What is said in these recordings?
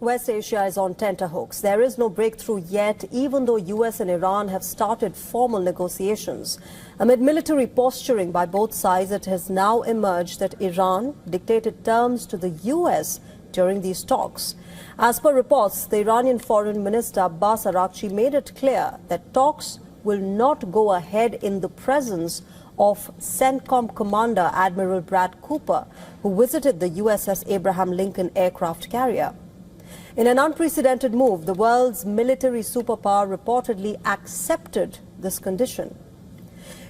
West Asia is on tenterhooks. There is no breakthrough yet, even though US and Iran have started formal negotiations. Amid military posturing by both sides, it has now emerged that Iran dictated terms to the US during these talks. As per reports, the Iranian Foreign Minister Abbas Araghchi made it clear that talks will not go ahead in the presence of CENTCOM Commander Admiral Brad Cooper, who visited the USS Abraham Lincoln aircraft carrier. In an unprecedented move, the world's military superpower reportedly accepted this condition.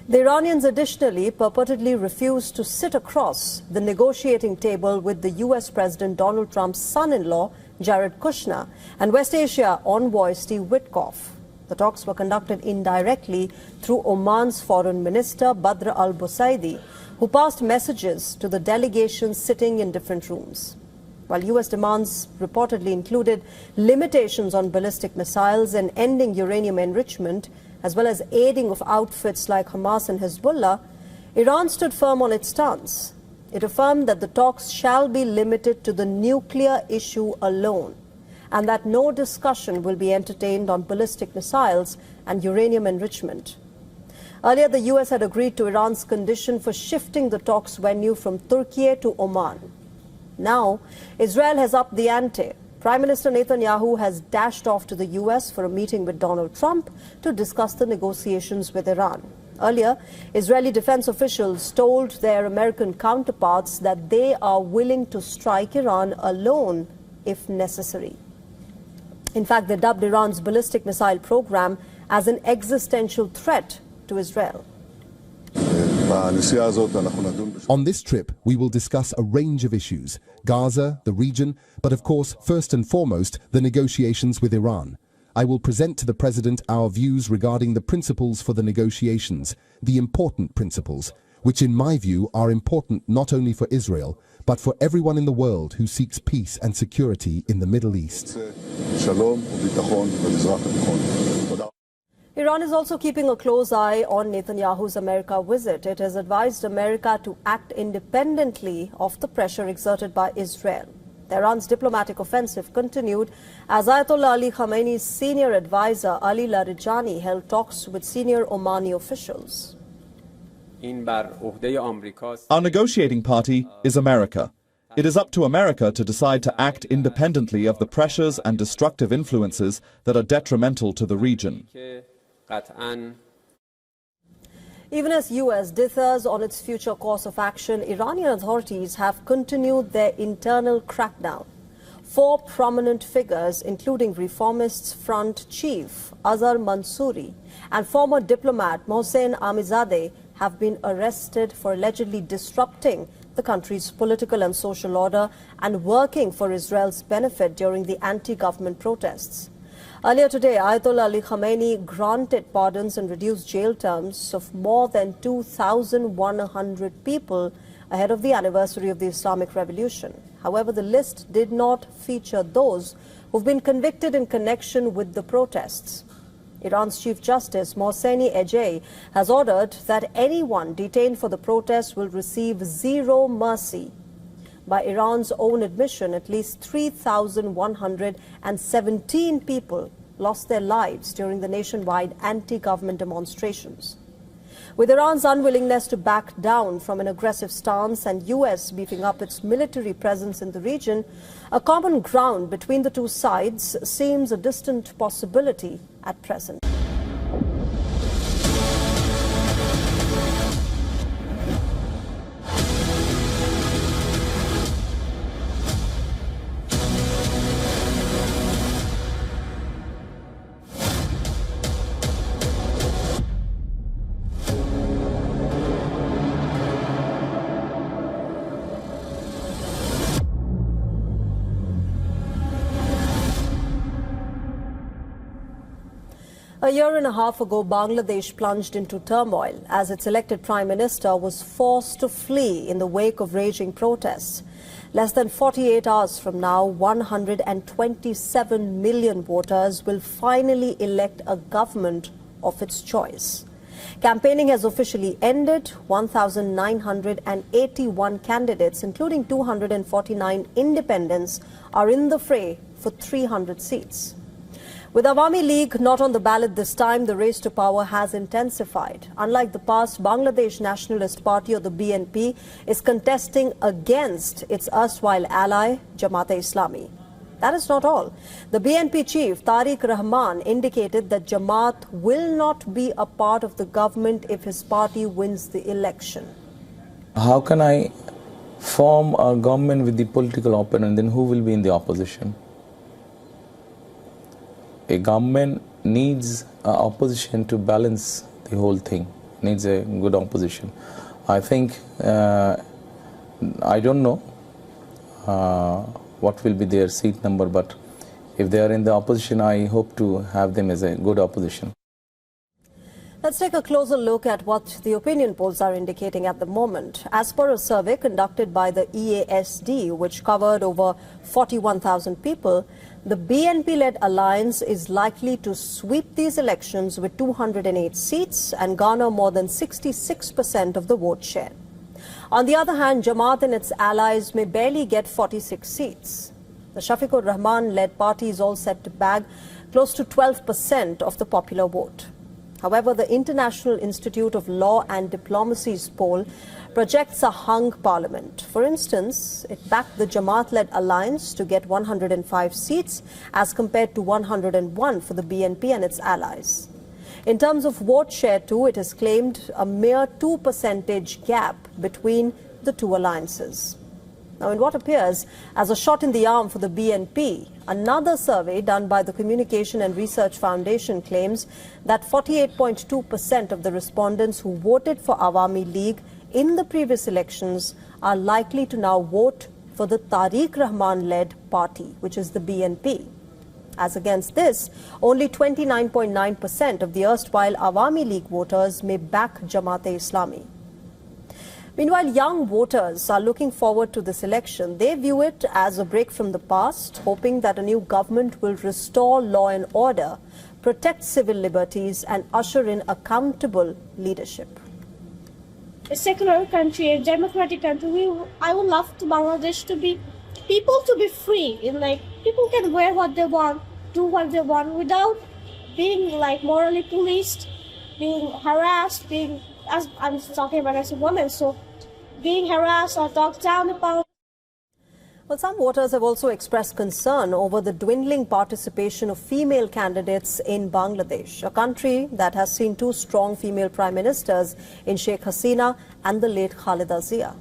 The Iranians additionally purportedly refused to sit across the negotiating table with the US President Donald Trump's son-in-law, Jared Kushner, and West Asia envoy Steve Witkoff. The talks were conducted indirectly through Oman's Foreign Minister Badr al-Busaidi, who passed messages to the delegations sitting in different rooms. While US demands reportedly included limitations on ballistic missiles and ending uranium enrichment, as well as aiding of outfits like Hamas and Hezbollah, Iran stood firm on its stance. It affirmed that the talks shall be limited to the nuclear issue alone, and that no discussion will be entertained on ballistic missiles and uranium enrichment. Earlier, the US had agreed to Iran's condition for shifting the talks venue from Turkey to Oman. Now, Israel has upped the ante. Prime Minister Netanyahu has dashed off to the US for a meeting with Donald Trump to discuss the negotiations with Iran. Earlier, Israeli defense officials told their American counterparts that they are willing to strike Iran alone if necessary. In fact, they dubbed Iran's ballistic missile program as an existential threat to Israel. On this trip, we will discuss a range of issues: Gaza, the region, but of course, first and foremost, the negotiations with Iran. I will present to the President our views regarding the principles for the negotiations, the important principles, which in my view are important not only for Israel, but for everyone in the world who seeks peace and security in the Middle East. Iran is also keeping a close eye on Netanyahu's America visit. It has advised America to act independently of the pressure exerted by Israel. Iran's diplomatic offensive continued as Ayatollah Ali Khamenei's senior advisor Ali Larijani held talks with senior Omani officials. Our negotiating party is America. It is up to America to decide to act independently of the pressures and destructive influences that are detrimental to the region. Even as US dithers on its future course of action, Iranian authorities have continued their internal crackdown. 4 prominent figures, including Reformists Front chief Azhar Mansouri and former diplomat Mohsen Amizadeh, have been arrested for allegedly disrupting the country's political and social order and working for Israel's benefit during the anti-government protests. Earlier today, Ayatollah Ali Khamenei granted pardons and reduced jail terms of more than 2,100 people ahead of the anniversary of the Islamic Revolution. However, the list did not feature those who've been convicted in connection with the protests. Iran's Chief Justice Mohseni Ejei has ordered that anyone detained for the protests will receive zero mercy. By Iran's own admission, at least 3,117 people lost their lives during the nationwide anti-government demonstrations. With Iran's unwillingness to back down from an aggressive stance and US beefing up its military presence in the region, a common ground between the two sides seems a distant possibility at present. A year and a half ago, Bangladesh plunged into turmoil as its elected prime minister was forced to flee in the wake of raging protests. Less than 48 hours from now, 127 million voters will finally elect a government of its choice. Campaigning has officially ended. 1,981 candidates, including 249 independents, are in the fray for 300 seats. With Awami League not on the ballot this time, the race to power has intensified. Unlike the past, Bangladesh Nationalist Party, or the BNP, is contesting against its erstwhile ally, Jamaat-e-Islami. That is not all. The BNP chief, Tariq Rahman, indicated that Jamaat will not be a part of the government if his party wins the election. How can I form a government with the political opponent, then who will be in the opposition? A government needs an opposition to balance the whole thing, needs a good opposition. I think, I don't know what will be their seat number, but if they are in the opposition, I hope to have them as a good opposition. Let's take a closer look at what the opinion polls are indicating at the moment. As per a survey conducted by the EASD, which covered over 41,000 people, the BNP-led alliance is likely to sweep these elections with 208 seats and garner more than 66% of the vote share. On the other hand, Jamaat and its allies may barely get 46 seats. The Shafiqur Rahman-led party is all set to bag close to 12% of the popular vote. However, the International Institute of Law and Diplomacy's poll projects a hung parliament. For instance, it backed the Jamaat-led alliance to get 105 seats as compared to 101 for the BNP and its allies. In terms of vote share too, it has claimed a mere 2% gap between the two alliances. Now, in what appears as a shot in the arm for the BNP, another survey done by the Communication and Research Foundation claims that 48.2% of the respondents who voted for Awami League in the previous elections are likely to now vote for the Tariq Rahman-led party, which is the BNP. As against this, only 29.9% of the erstwhile Awami League voters may back Jamaat-e-Islami. Meanwhile, young voters are looking forward to this election. They view it as a break from the past, hoping that a new government will restore law and order, protect civil liberties, and usher in accountable leadership. A secular country, a democratic country, I would love to Bangladesh to be, people to be free. People can wear what they want, do what they want without being morally policed, being harassed, as I'm talking about as a woman, so being harassed or talked down about. Well, some voters have also expressed concern over the dwindling participation of female candidates in Bangladesh, a country that has seen two strong female prime ministers in Sheikh Hasina and the late Khalida Zia.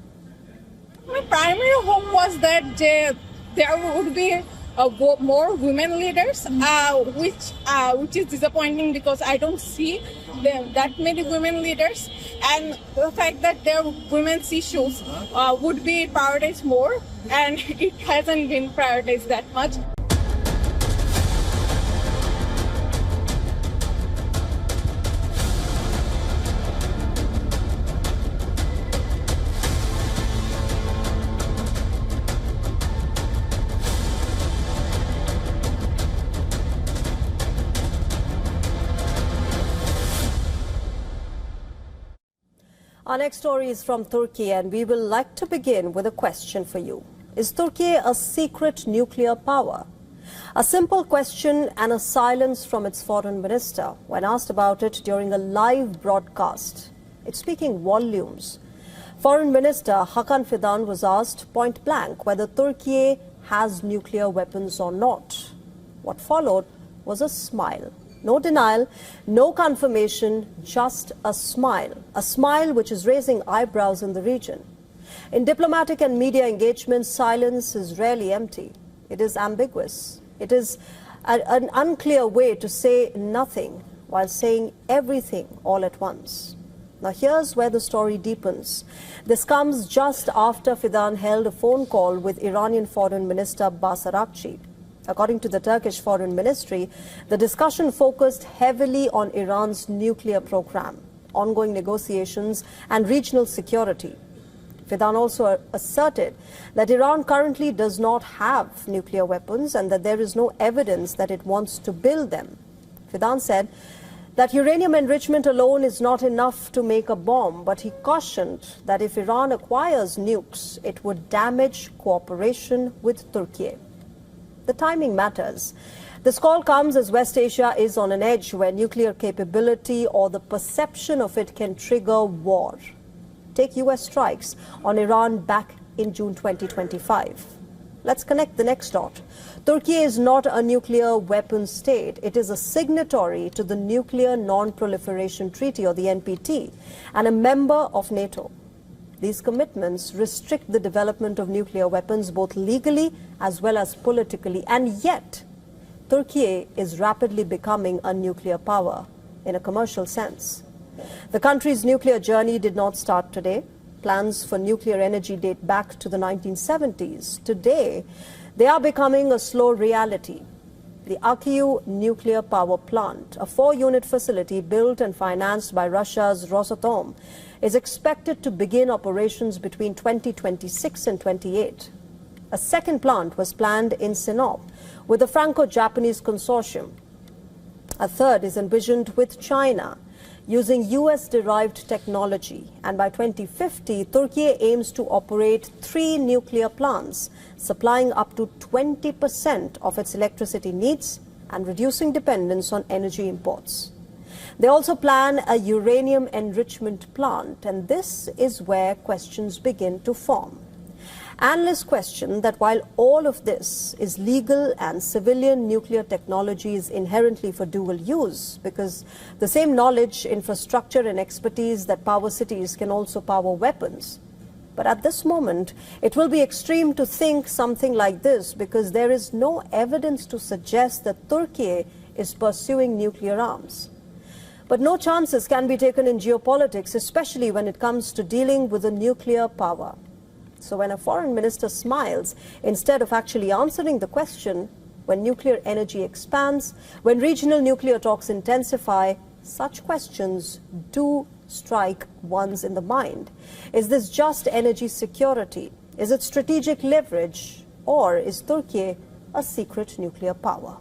My primary hope was that there would be more women leaders, which is disappointing because I don't see that many women leaders, and the fact that their women's issues would be prioritized more, and it hasn't been prioritized that much. Our next story is from Turkey, and we will like to begin with a question for you. Is Turkey a secret nuclear power? A simple question and a silence from its foreign minister when asked about it during a live broadcast. It's speaking volumes. Foreign Minister Hakan Fidan was asked point blank whether Turkey has nuclear weapons or not. What followed was a smile. No denial, no confirmation, just a smile which is raising eyebrows in the region. In diplomatic and media engagement, silence is rarely empty. It is ambiguous. It is an unclear way to say nothing while saying everything all at once. Now here's where the story deepens. This comes just after Fidan held a phone call with Iranian Foreign Minister Abbas Araghchi. According to the Turkish Foreign Ministry, the discussion focused heavily on Iran's nuclear program, ongoing negotiations, and regional security. Fidan also asserted that Iran currently does not have nuclear weapons and that there is no evidence that it wants to build them. Fidan said that uranium enrichment alone is not enough to make a bomb, but he cautioned that if Iran acquires nukes, it would damage cooperation with Turkey. The timing matters. This call comes as West Asia is on an edge where nuclear capability or the perception of it can trigger war. Take US strikes on Iran back in June 2025. Let's connect the next dot. Turkey is not a nuclear weapons state. It is a signatory to the Nuclear Non-Proliferation Treaty, or the NPT, and a member of NATO. These commitments restrict the development of nuclear weapons both legally as well as politically, and yet Turkey is rapidly becoming a nuclear power in a commercial sense. The country's nuclear journey did not start today. Plans for nuclear energy date back to the 1970s. Today, they are becoming a slow reality. The Akiu nuclear power plant, a 4-unit facility built and financed by Russia's Rosatom, is expected to begin operations between 2026 and 28. A second plant was planned in Sinop with a Franco-Japanese consortium. A third is envisioned with China, using US-derived technology, and by 2050, Turkey aims to operate 3 nuclear plants, supplying up to 20% of its electricity needs and reducing dependence on energy imports. They also plan a uranium enrichment plant, and this is where questions begin to form. Analysts question that while all of this is legal and civilian nuclear technology is inherently for dual use, because the same knowledge, infrastructure and expertise that power cities can also power weapons. But at this moment, it will be extreme to think something like this because there is no evidence to suggest that Turkey is pursuing nuclear arms. But no chances can be taken in geopolitics, especially when it comes to dealing with a nuclear power. So when a foreign minister smiles, instead of actually answering the question, when nuclear energy expands, when regional nuclear talks intensify, such questions do strike ones in the mind. Is this just energy security? Is it strategic leverage? Or is Turkey a secret nuclear power?